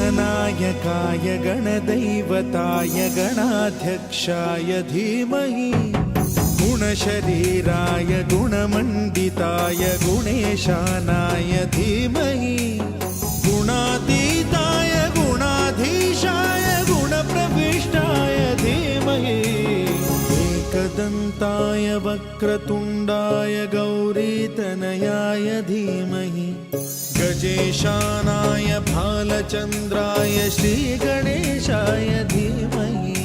गणनायकाय गणदैवताय गणाध्यक्षाय धीमहि गुणशरीराय गुणमण्डिताय गुणेशानाय धीमहि गुणातीताय गुणाधीशाय गुणप्रविष्टाय धीमहि एकदन्ताय वक्रतुण्डाय गौरीतनयाय धीमहि गजेशानाय भालचन्द्राय श्रीगणेशाय धीमहि